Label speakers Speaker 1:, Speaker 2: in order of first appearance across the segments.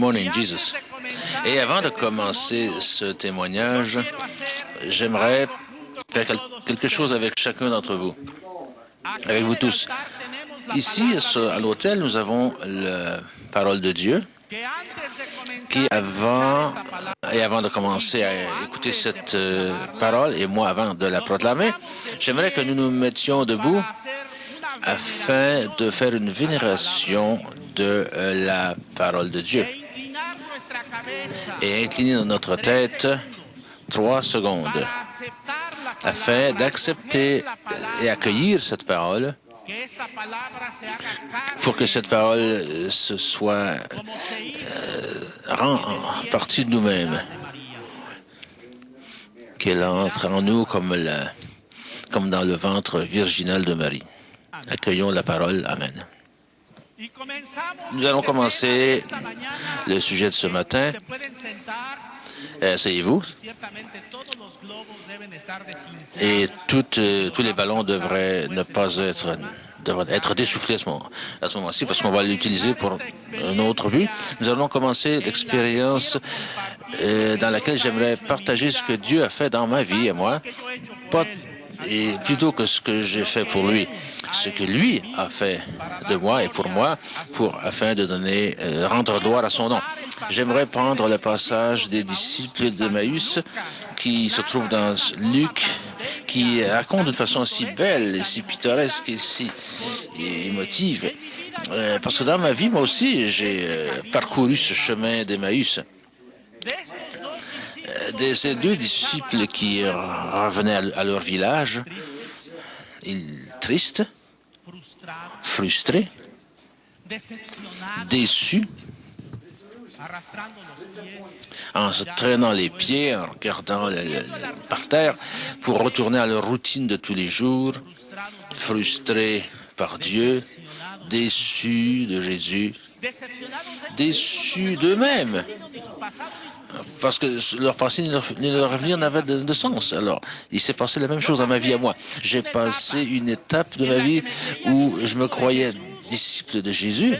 Speaker 1: morning, Jesus. Et avant de commencer ce témoignage, j'aimerais faire quelque chose avec chacun d'entre vous, avec vous tous. Ici, à l'hôtel, nous avons la parole de Dieu qui, avant de commencer à écouter cette parole, et moi avant de la proclamer, j'aimerais que nous nous mettions debout afin de faire une vénération de la parole de Dieu et incliner notre tête 3 secondes afin d'accepter et accueillir cette parole pour que cette parole se soit rend partie de nous-mêmes, qu'elle entre en nous comme dans le ventre virginal de Marie. Accueillons la parole. Amen. Nous allons commencer le sujet de ce matin. Asseyez-vous. Et tous les ballons devraient être dessoufflés à ce moment-ci, parce qu'on va l'utiliser pour un autre but. Nous allons commencer l'expérience dans laquelle j'aimerais partager ce que Dieu a fait dans ma vie et moi, et plutôt que ce que j'ai fait pour lui, ce que lui a fait de moi et pour moi, afin de rendre gloire à son nom. J'aimerais prendre le passage des disciples d'Emmaüs qui se trouve dans Luc, qui raconte d'une façon si belle, et si pittoresque et si émotive. Parce que dans ma vie, moi aussi, j'ai parcouru ce chemin d'Emmaüs. De ces 2 disciples qui revenaient à leur village, tristes, frustrés, déçus, en se traînant les pieds, en regardant par terre, pour retourner à leur routine de tous les jours, frustrés par Dieu, déçus de Jésus, déçus d'eux-mêmes, parce que leur passé ni leur avenir n'avaient de sens. Alors, il s'est passé la même chose dans ma vie à moi. J'ai passé une étape de ma vie où je me croyais disciple de Jésus,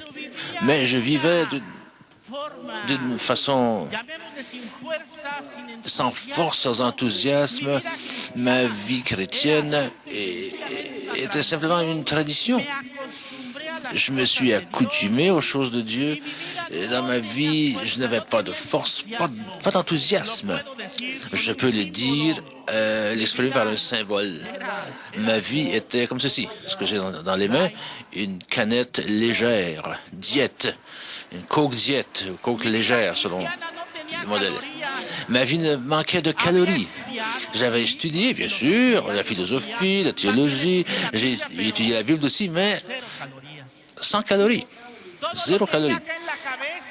Speaker 1: mais je vivais d'une façon sans force, sans enthousiasme. Ma vie chrétienne était simplement une tradition. Je me suis accoutumé aux choses de Dieu. Et dans ma vie, je n'avais pas de force, pas d'enthousiasme. Je peux le dire, l'exprimer par un symbole. Ma vie était comme ceci. Ce que j'ai dans les mains, une canette légère, diète, une coke diète, une coke légère selon le modèle. Ma vie ne manquait de calories. J'avais étudié, bien sûr, la philosophie, la théologie. J'ai étudié la Bible aussi, mais sans calories. 0 calories.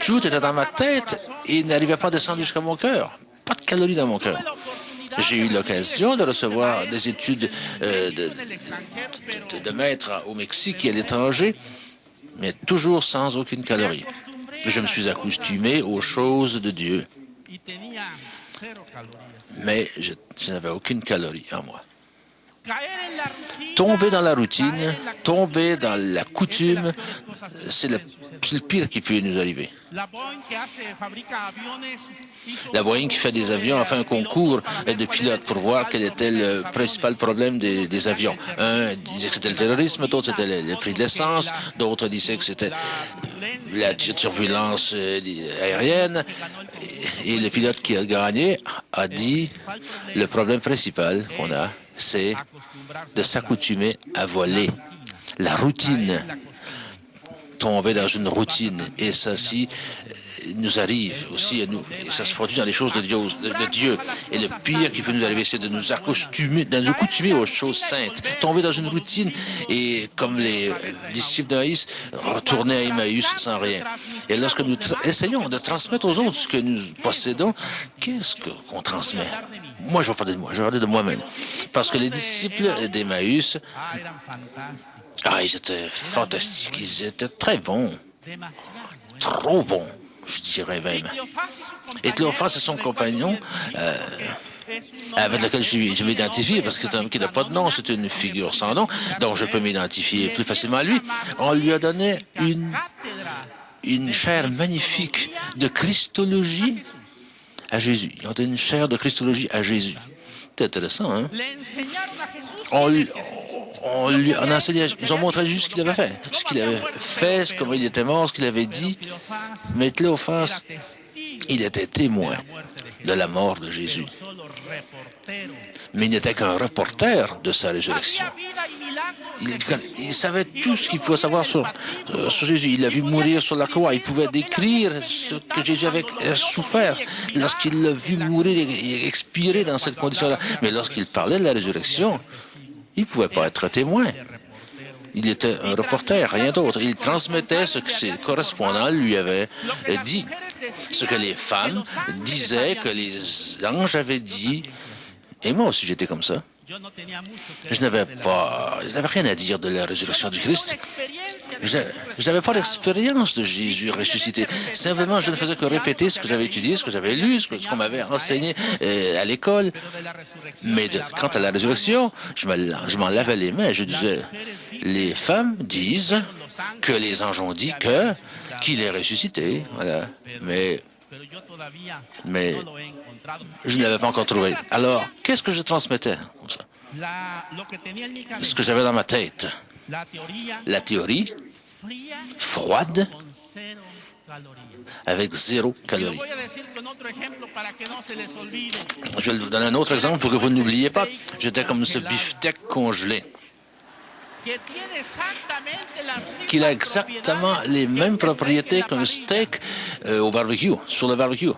Speaker 1: Tout était dans ma tête et il n'arrivait pas à descendre jusqu'à mon cœur. Pas de calories dans mon cœur. J'ai eu l'occasion de recevoir des études de maître au Mexique et à l'étranger, mais toujours sans aucune calorie. Je me suis accoutumé aux choses de Dieu, mais je n'avais aucune calorie en moi. Tomber dans la routine, tomber dans la coutume, c'est le pire qui peut nous arriver. La Boeing qui fait des avions a fait un concours de pilotes pour voir quel était le principal problème des avions. Un disait que c'était le terrorisme, d'autres c'était le prix de l'essence, d'autres disaient que c'était la turbulence aérienne. Et le pilote qui a gagné a dit le problème principal qu'on a, c'est de s'accoutumer à voler. La routine, tomber dans une routine, et ça aussi nous arrive aussi à nous, et ça se produit dans les choses de Dieu. Et le pire qui peut nous arriver, c'est de nous accoutumer aux choses saintes, tomber dans une routine, et comme les disciples d'Emmaüs, retourner à Emmaüs sans rien. Et lorsque nous essayons de transmettre aux autres ce que nous possédons, qu'est-ce qu'on transmet? Moi, je vais parler de moi, je vais parler de moi-même. Parce que les disciples d'Emmaüs, ils étaient fantastiques, ils étaient très bons, trop bons, je dirais même. Et Cléophas et son compagnon, avec lequel je m'identifie, parce que c'est un homme qui n'a pas de nom, c'est une figure sans nom, donc je peux m'identifier plus facilement à lui. On lui a donné une une chaire magnifique de Christologie à Jésus. Ils ont une chaire de Christologie à Jésus. C'est intéressant, hein? On a enseigné, ils ont montré juste ce qu'il avait fait. Ce qu'il avait fait, comment il était mort, ce qu'il avait dit. Mais Cléophas, il était témoin de la mort de Jésus. Mais il n'était qu'un reporter de sa résurrection. Il savait tout ce qu'il pouvait savoir sur Jésus. Il l'a vu mourir sur la croix. Il pouvait décrire ce que Jésus avait souffert lorsqu'il l'a vu mourir et expirer dans cette condition-là. Mais lorsqu'il parlait de la résurrection, il ne pouvait pas être témoin. Il était un reporter, rien d'autre. Il transmettait ce que ses correspondants lui avaient dit, ce que les femmes disaient, que les anges avaient dit. Et moi aussi, j'étais comme ça. Je n'avais rien à dire de la résurrection du Christ. Je n'avais pas d'expérience de Jésus ressuscité. Simplement, je ne faisais que répéter ce que j'avais étudié, ce que j'avais lu, ce qu'on m'avait enseigné à l'école. Mais quant à la résurrection, je m'en lavais les mains. Je disais, les femmes disent que les anges ont dit qu'il est ressuscité. Voilà. Mais je ne l'avais pas encore trouvé. Alors, qu'est-ce que je transmettais comme ça? Ce que j'avais dans ma tête. La théorie froide avec 0 calorie. Je vais vous donner un autre exemple pour que vous n'oubliez pas. J'étais comme ce beefsteak congelé. Qu'il a exactement les mêmes propriétés qu'un steak au barbecue, sur le barbecue.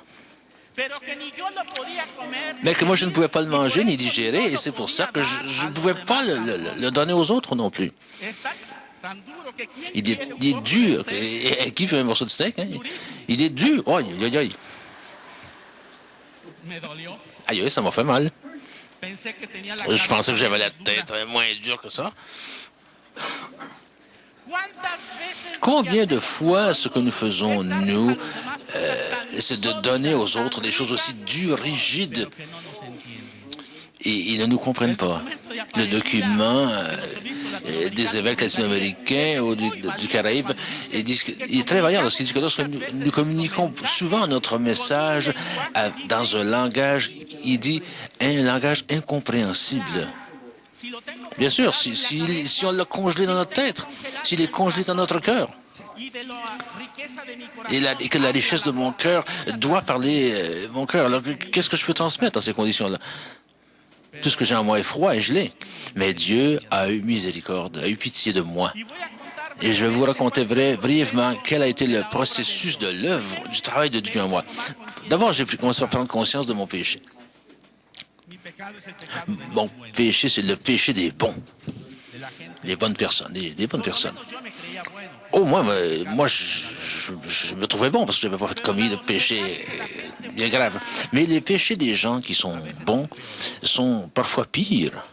Speaker 1: Mais que moi, je ne pouvais pas le manger ni digérer, et c'est pour ça que je ne pouvais pas le donner aux autres non plus. Il est dur. Et qui fait un morceau de steak? Hein? Il est dur. Aïe, aïe, aïe. Aïe, ça m'a fait mal. Je pensais que j'avais la tête moins dure que ça. Combien de fois ce que nous faisons, nous, c'est de donner aux autres des choses aussi dures, rigides, et ils ne nous comprennent pas. Le document des évêques latino-américains ou du Caraïbe, il est très vaillant lorsqu'il dit que lorsque nous communiquons souvent notre message dans un langage, il dit un langage incompréhensible. Bien sûr, si on l'a congelé dans notre tête, s'il est congelé dans notre cœur, et que la richesse de mon cœur doit parler mon cœur, alors qu'est-ce que je peux transmettre dans ces conditions-là? Tout ce que j'ai en moi est froid et gelé. Mais Dieu a eu miséricorde, a eu pitié de moi. Et je vais vous raconter brièvement quel a été le processus de l'œuvre, du travail de Dieu en moi. D'abord, j'ai commencé à prendre conscience de mon péché. Mon péché, c'est le péché des bons. Les bonnes personnes, des bonnes personnes. Oh, moi, je me trouvais bon parce que je n'avais pas fait commis de péché bien grave. Mais les péchés des gens qui sont bons sont parfois pires.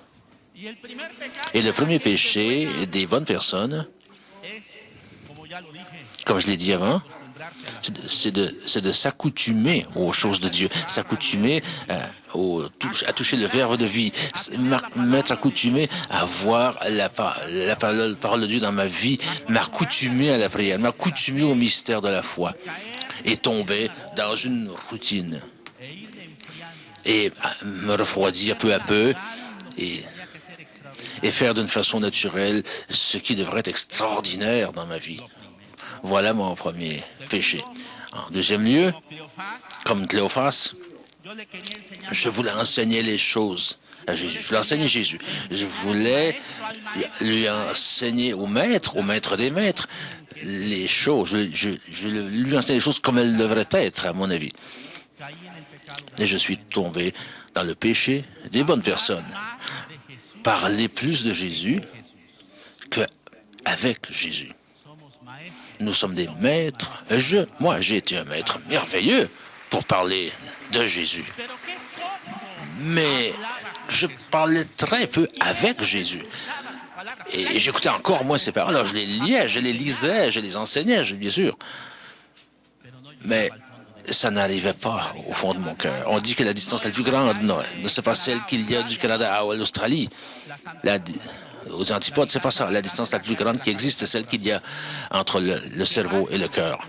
Speaker 1: Et le premier péché des bonnes personnes, comme je l'ai dit avant, c'est de s'accoutumer aux choses de Dieu, s'accoutumer à toucher le verbe de vie, m'être accoutumé à voir la parole de Dieu dans ma vie, m'accoutumer à la prière, m'accoutumer au mystère de la foi et tomber dans une routine et me refroidir peu à peu et faire d'une façon naturelle ce qui devrait être extraordinaire dans ma vie. Voilà mon premier péché. En deuxième lieu, comme Cléophas, je voulais enseigner les choses à Jésus. Je voulais enseigner Jésus. Je voulais lui enseigner au maître des maîtres, les choses. Je lui enseigner les choses comme elles devraient être, à mon avis. Et je suis tombé dans le péché des bonnes personnes. Parler plus de Jésus qu'avec Jésus. Nous sommes des maîtres. Moi, j'ai été un maître merveilleux pour parler de Jésus. Mais je parlais très peu avec Jésus. Et j'écoutais encore moins ses paroles. Alors, je les liais, je les lisais, je les enseignais, bien sûr. Mais ça n'arrivait pas au fond de mon cœur. On dit que la distance la plus grande, non, ce n'est pas celle qu'il y a du Canada à l'Australie. aux antipodes, c'est pas ça. La distance la plus grande qui existe, c'est celle qu'il y a entre le cerveau et le cœur.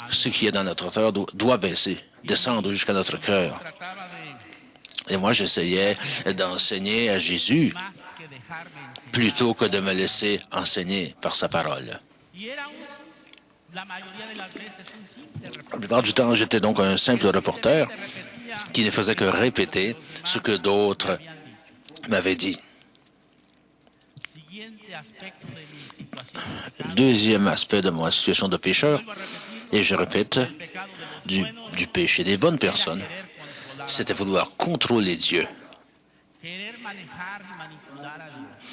Speaker 1: Ce qui est dans notre cœur doit baisser, descendre jusqu'à notre cœur. Et moi, j'essayais d'enseigner à Jésus plutôt que de me laisser enseigner par sa parole. La plupart du temps, j'étais donc un simple reporter qui ne faisait que répéter ce que d'autres m'avaient dit. Deuxième aspect de ma situation de pécheur, et je répète, du péché des bonnes personnes, c'était vouloir contrôler Dieu,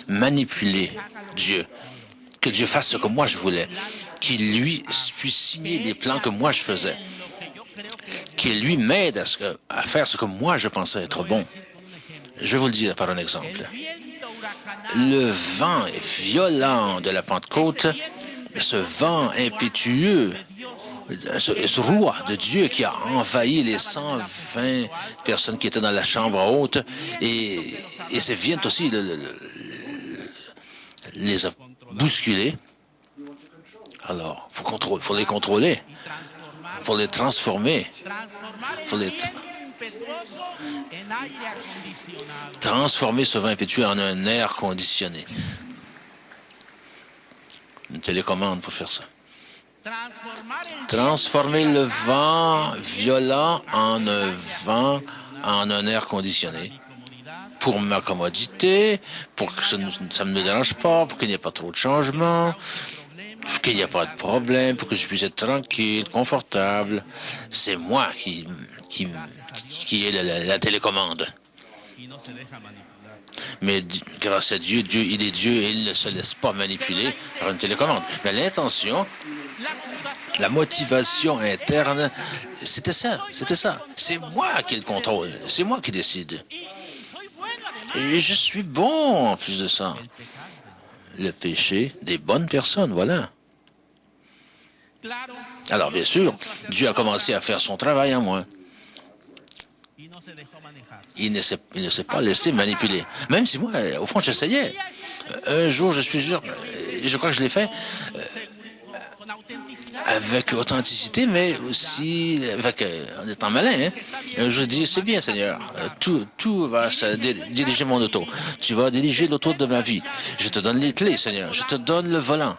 Speaker 1: manipuler Dieu, que Dieu fasse ce que moi je voulais, qu'il lui puisse signer les plans que moi je faisais, qu'il lui m'aide à faire ce que moi je pensais être bon. Je vais vous le dire par un exemple. Le vent violent de la Pentecôte, ce vent impétueux, ce roi de Dieu qui a envahi les 120 personnes qui étaient dans la chambre haute et ça vient aussi les a bousculés. Alors, faut les contrôler, faut les transformer, faut les transformer ce vent impétueux en un air conditionné. Une télécommande pour faire ça. Transformer le vent violent en un air conditionné. Pour ma commodité, pour que ça ne me dérange pas, pour qu'il n'y ait pas trop de changements, pour qu'il n'y ait pas de problème, pour que je puisse être tranquille, confortable. C'est moi qui est la télécommande. Mais grâce à Dieu, il est Dieu et il ne se laisse pas manipuler par une télécommande. Mais l'intention, la motivation interne, c'était ça. C'est moi qui le contrôle, c'est moi qui décide. Et je suis bon en plus de ça. Le péché des bonnes personnes, voilà. Alors bien sûr, Dieu a commencé à faire son travail en moi. Il ne s'est pas laissé manipuler. Même si moi, au fond, j'essayais. Un jour, je suis sûr, je crois que je l'ai fait avec authenticité, mais aussi en étant malin. Je dis, c'est bien, Seigneur, tout va diriger mon auto. Tu vas diriger l'auto de ma vie. Je te donne les clés, Seigneur. Je te donne le volant.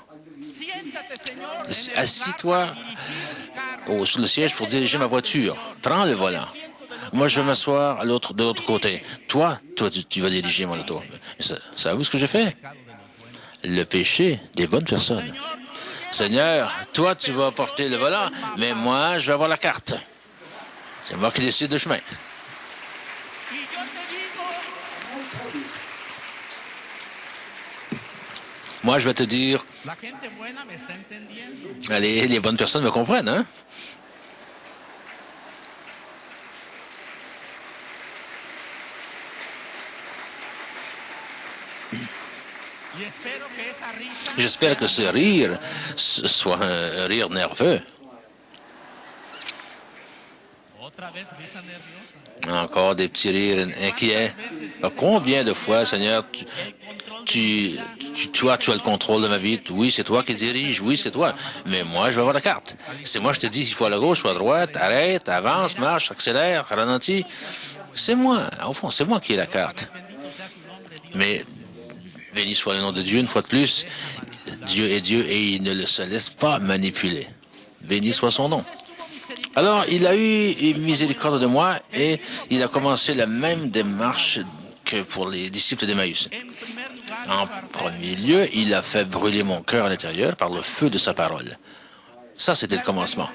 Speaker 1: Assis-toi sur le siège pour diriger ma voiture. Prends le volant. Moi, je vais m'asseoir de l'autre côté. Toi, tu vas diriger mon auto. Savez-vous ce que j'ai fait? Le péché des bonnes personnes. Seigneur, toi, tu vas porter le volant, mais moi, je vais avoir la carte. C'est moi qui décide le chemin. Moi, je vais te dire... Allez, les bonnes personnes me comprennent, hein? J'espère que ce rire soit un rire nerveux. Encore des petits rires inquiets. Alors, combien de fois, Seigneur, toi, tu as le contrôle de ma vie. Oui, c'est toi qui dirige. Oui, c'est toi. Mais moi, je vais avoir la carte. C'est moi, je te dis s'il faut à la gauche ou à droite. Arrête, avance, marche, accélère, ralentis. C'est moi. Au fond, c'est moi qui ai la carte. Mais béni soit le nom de Dieu, une fois de plus. Dieu est Dieu et il ne se laisse pas manipuler. Béni soit son nom. Alors, il a eu miséricorde de moi et il a commencé la même démarche que pour les disciples d'Emmaüs. En premier lieu, il a fait brûler mon cœur à l'intérieur par le feu de sa parole. Ça, c'était le commencement.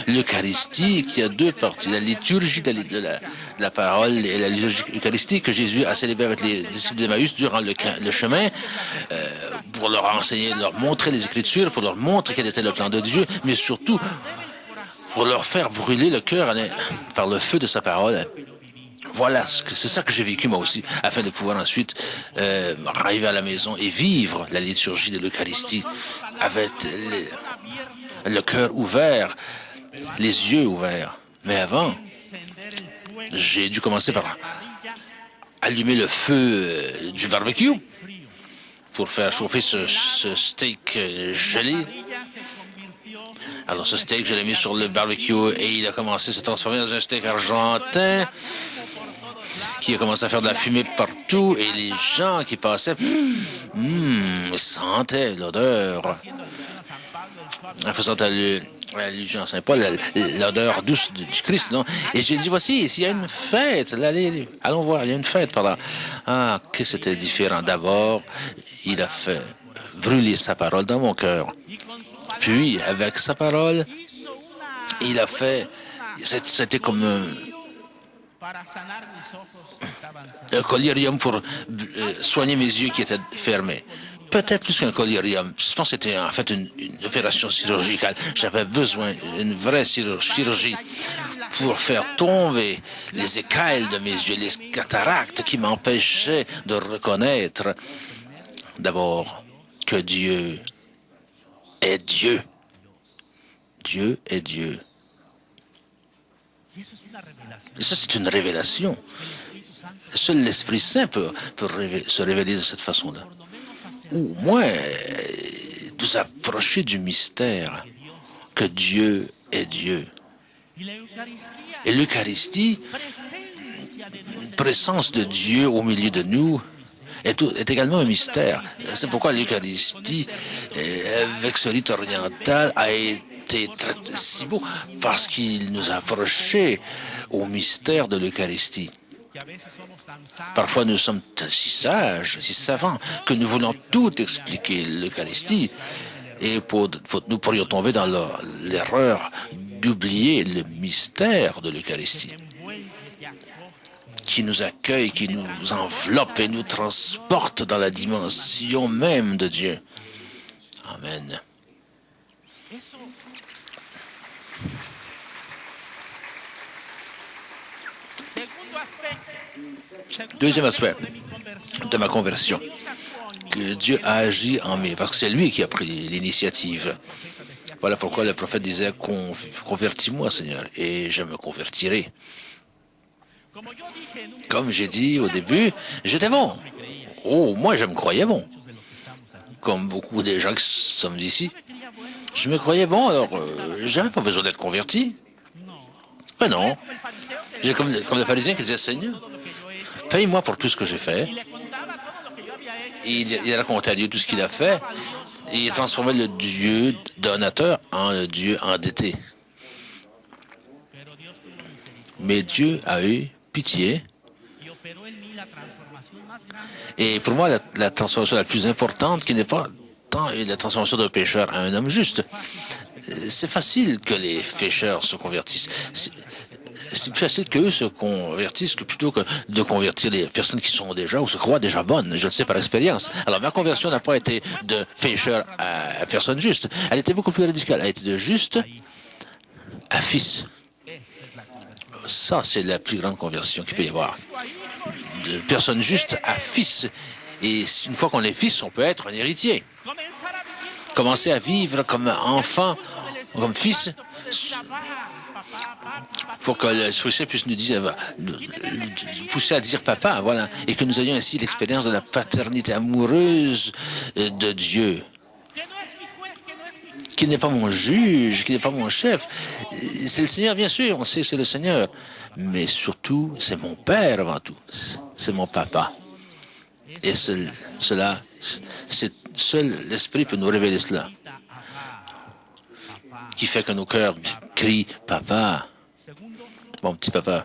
Speaker 1: L'Eucharistie, qui a deux parties, la liturgie de la parole et la liturgie eucharistique que Jésus a célébrée avec les disciples d'Emmaüs durant le chemin, pour leur enseigner, leur montrer les Écritures, pour leur montrer quel était le plan de Dieu, mais surtout pour leur faire brûler le cœur par le feu de sa parole. Voilà, c'est ça que j'ai vécu moi aussi, afin de pouvoir ensuite arriver à la maison et vivre la liturgie de l'Eucharistie avec le cœur ouvert, les yeux ouverts. Mais avant, j'ai dû commencer par allumer le feu du barbecue pour faire chauffer ce steak gelé. Alors, ce steak, je l'ai mis sur le barbecue et il a commencé à se transformer dans un steak argentin qui a commencé à faire de la fumée partout et les gens qui passaient, sentaient l'odeur. En faisant allusion à Saint Paul, l'odeur douce du Christ, non? Et j'ai dit, voici, il y a une fête, allons voir, il y a une fête par là. Ah, que c'était différent. D'abord, il a fait brûler sa parole dans mon cœur. Puis, avec sa parole, il a fait, c'était comme un collyrium pour soigner mes yeux qui étaient fermés. Peut-être plus qu'un collyrium. Je pense que c'était en fait une opération chirurgicale. J'avais besoin d'une vraie chirurgie pour faire tomber les écailles de mes yeux, les cataractes qui m'empêchaient de reconnaître d'abord que Dieu est Dieu. Dieu est Dieu. Et ça, c'est une révélation. Seul l'Esprit Saint peut se révéler de cette façon-là. Ou moins nous approcher du mystère que Dieu est Dieu. Et l'Eucharistie, présence de Dieu au milieu de nous, est également un mystère. C'est pourquoi l'Eucharistie, avec ce rite oriental, a été si beau, parce qu'il nous a approchés au mystère de l'Eucharistie. Parfois, nous sommes si sages, si savants, que nous voulons tout expliquer l'Eucharistie. Et nous pourrions tomber dans l'erreur d'oublier le mystère de l'Eucharistie, qui nous accueille, qui nous enveloppe et nous transporte dans la dimension même de Dieu. Amen. Deuxième aspect de ma conversion, que Dieu a agi en moi, parce que c'est lui qui a pris l'initiative. Voilà pourquoi le prophète disait, convertis-moi, Seigneur, et je me convertirai. Comme j'ai dit au début, j'étais bon. Oh, moi, je me croyais bon. Comme beaucoup des gens qui sommes ici. Je me croyais bon, alors j'avais pas besoin d'être converti. Mais non. J'ai comme le pharisien qui disait, Seigneur, paye-moi pour tout ce que j'ai fait. Il racontait à Dieu tout ce qu'il a fait. Et il transformait le Dieu donateur en un Dieu endetté. Mais Dieu a eu pitié. Et pour moi, la transformation la plus importante, qui n'est pas tant la transformation d'un pécheur à un homme juste, c'est facile que les pécheurs se convertissent. C'est plus facile qu'eux se convertissent que plutôt que de convertir les personnes qui sont déjà ou se croient déjà bonnes. Je le sais par expérience. Alors, ma conversion n'a pas été de pécheur à personne juste. Elle était beaucoup plus radicale. Elle était de juste à fils. Ça, c'est la plus grande conversion qu'il peut y avoir. De personne juste à fils. Et une fois qu'on est fils, on peut être un héritier. Commencer à vivre comme enfant, comme fils, pour que le Christ puisse nous dire, nous pousser à dire papa, voilà, et que nous ayons ainsi l'expérience de la paternité amoureuse de Dieu, qui n'est pas mon juge, qui n'est pas mon chef. C'est le Seigneur, bien sûr, on sait que c'est le Seigneur, mais surtout, c'est mon Père avant tout, c'est mon papa. Et cela, seul l'Esprit peut nous révéler cela, qui fait que nos cœurs crient papa. Mon petit papa.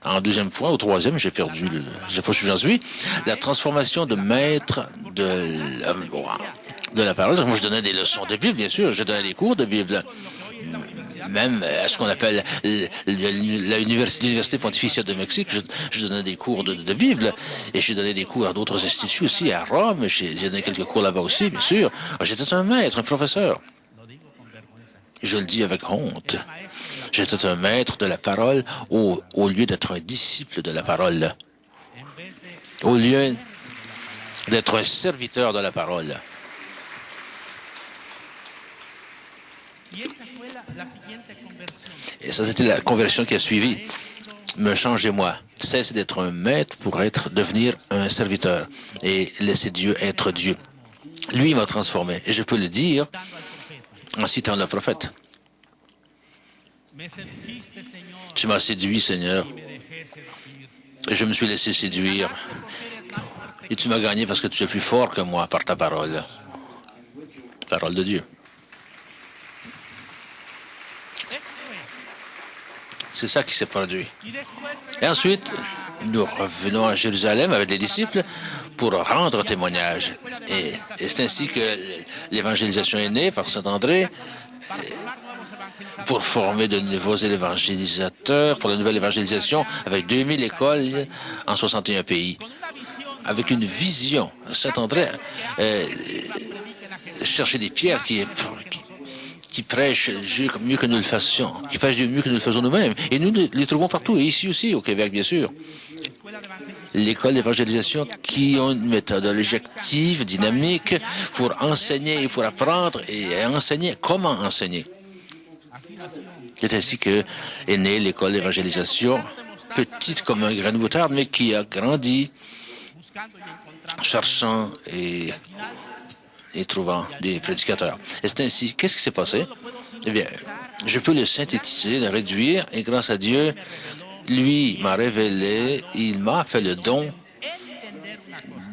Speaker 1: En deuxième fois, au troisième, j'ai perdu, je sais pas si j'en suis, la transformation de maître de la parole. Moi, je donnais des leçons de Bible, bien sûr, je donnais des cours de Bible. Même à ce qu'on appelle l'Université pontificale de Mexique, je donnais des cours de Bible. Et j'ai donné des cours à d'autres instituts aussi, à Rome. J'ai donné quelques cours là-bas aussi, bien sûr. J'étais un maître, un professeur. Je le dis avec honte. J'étais un maître de la parole au lieu d'être un disciple de la parole. Au lieu d'être un serviteur de la parole. Et ça, c'était la conversion qui a suivi. Me changez-moi. cesse d'être un maître pour devenir un serviteur et laisser Dieu être Dieu. Lui m'a transformé. Et je peux le dire en citant le prophète. Tu m'as séduit, Seigneur. Et je me suis laissé séduire. Et tu m'as gagné parce que tu es plus fort que moi par ta parole. Parole de Dieu. C'est ça qui s'est produit. Et ensuite, nous revenons à Jérusalem avec les disciples pour rendre témoignage. Et c'est ainsi que l'évangélisation est née par Saint-André pour former de nouveaux évangélisateurs, pour la nouvelle évangélisation avec 2000 écoles en 61 pays. Avec une vision, Saint-André cherchait des pierres qui prêchent Dieu mieux que nous le fassions, qui prêchent Dieu mieux que nous le faisons nous-mêmes. Et nous les trouvons partout, et ici aussi, au Québec, bien sûr. L'école d'évangélisation qui ont une méthodologie active, dynamique, pour enseigner et pour apprendre et enseigner comment enseigner. C'est ainsi que est née l'école d'évangélisation, petite comme un grain de moutarde, mais qui a grandi, cherchant et trouvant des prédicateurs. Et c'est ainsi, qu'est-ce qui s'est passé? Eh bien, je peux le synthétiser, le réduire, et grâce à Dieu, lui m'a révélé, il m'a fait le don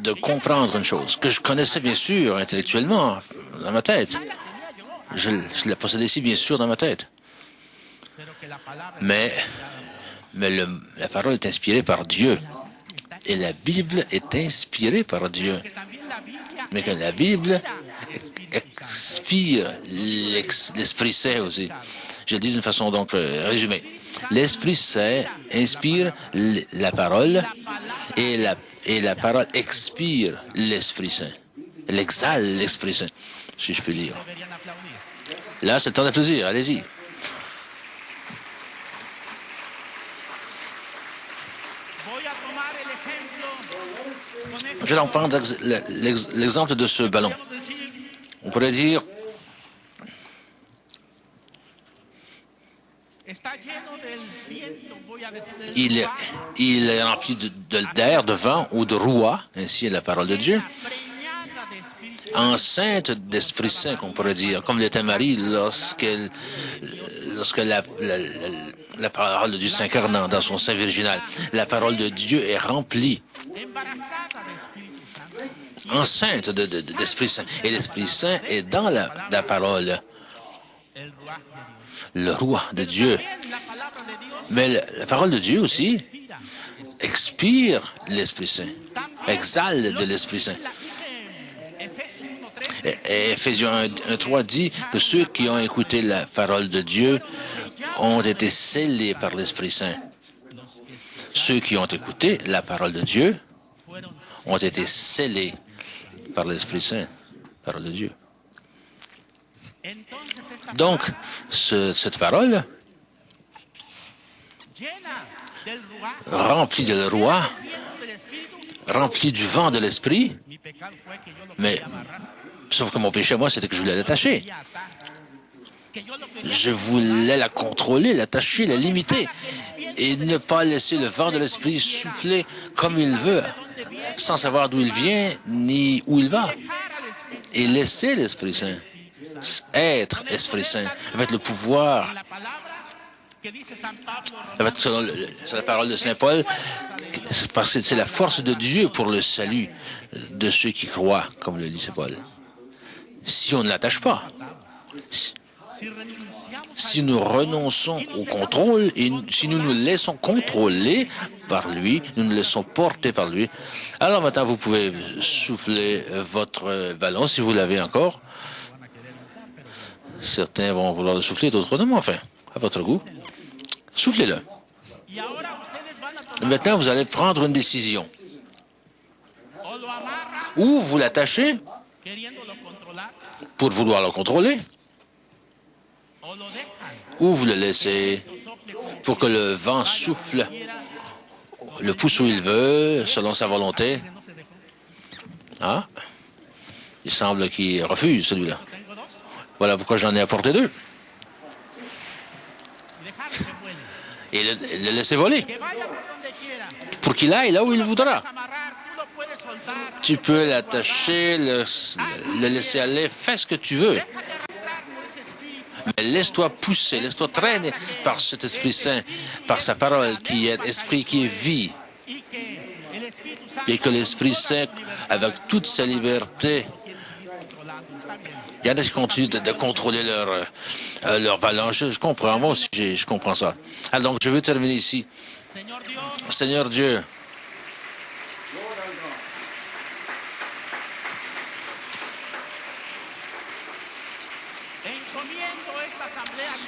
Speaker 1: de comprendre une chose que je connaissais bien sûr intellectuellement dans ma tête. Je la possédais ici bien sûr dans ma tête. Mais la parole est inspirée par Dieu. Et la Bible est inspirée par Dieu. Mais que la Bible expire l'Esprit Saint aussi. Je le dis d'une façon donc résumée. L'Esprit Saint inspire la parole et la parole expire l'Esprit Saint. Elle exhale l'Esprit Saint, si je peux dire. Là, c'est le temps d'applaudir. Allez-y. Je vais donc prendre l'exemple de ce ballon. On pourrait dire, il est rempli d'air, de vent ou de rouah, ainsi est la parole de Dieu, enceinte d'Esprit Saint, qu'on pourrait dire, comme l'était Marie lorsque la parole de Dieu s'incarne dans son sein virginal. La parole de Dieu est remplie, enceinte d'Esprit Saint. Et l'Esprit Saint est dans la parole, le roi de Dieu. Mais la parole de Dieu aussi expire l'Esprit Saint, exhale de l'Esprit Saint. Et Éphésiens 1:3 dit que ceux qui ont écouté la parole de Dieu ont été scellés par l'Esprit Saint. Ceux qui ont écouté la parole de Dieu ont été scellés par l'Esprit Saint, parole de Dieu. Donc, cette parole, remplie de le roi, remplie du vent de l'Esprit, mais sauf que mon péché, moi, c'était que je voulais l'attacher. Je voulais la contrôler, l'attacher, la limiter, et ne pas laisser le vent de l'Esprit souffler comme il veut, sans savoir d'où il vient, ni où il va. Et laisser l'Esprit Saint être Esprit Saint, avec le pouvoir, selon la parole de Saint Paul, parce que c'est la force de Dieu pour le salut de ceux qui croient, comme le dit Saint Paul. Si on ne l'attache pas, si nous renonçons au contrôle et si nous nous laissons contrôler par lui, nous nous laissons porter par lui, alors maintenant vous pouvez souffler votre ballon si vous l'avez encore. Certains vont vouloir le souffler, d'autres non, mais enfin, à votre goût. Soufflez-le. Maintenant, vous allez prendre une décision. Ou vous l'attachez pour vouloir le contrôler, ou vous le laissez pour que le vent souffle, le pousse où il veut, selon sa volonté. Ah, il semble qu'il refuse celui-là. Voilà pourquoi j'en ai apporté deux. et le laisser voler pour qu'il aille là où il voudra. Tu peux l'attacher, le laisser aller, fais ce que tu veux. Mais laisse-toi pousser, laisse-toi traîner par cet Esprit Saint, par sa parole qui est esprit, qui est vie. Et que l'Esprit Saint, avec toute sa liberté, il y en a qui continuent de contrôler leur balance. Je comprends, moi aussi, je comprends ça. Alors, donc, je veux terminer ici. Seigneur Dieu,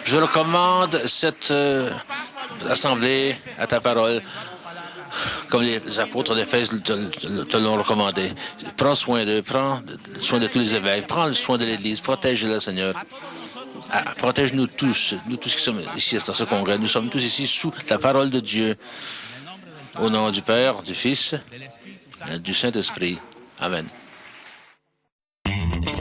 Speaker 1: je recommande cette assemblée à ta parole, comme les apôtres d'Éphèse te l'ont recommandé. Prends soin d'eux, prends soin de tous les évêques, prends soin de l'Église, protège-la, Seigneur. Protège-nous tous qui sommes ici dans ce congrès. Nous sommes tous ici sous la parole de Dieu. Au nom du Père, du Fils, et du Saint-Esprit. Amen.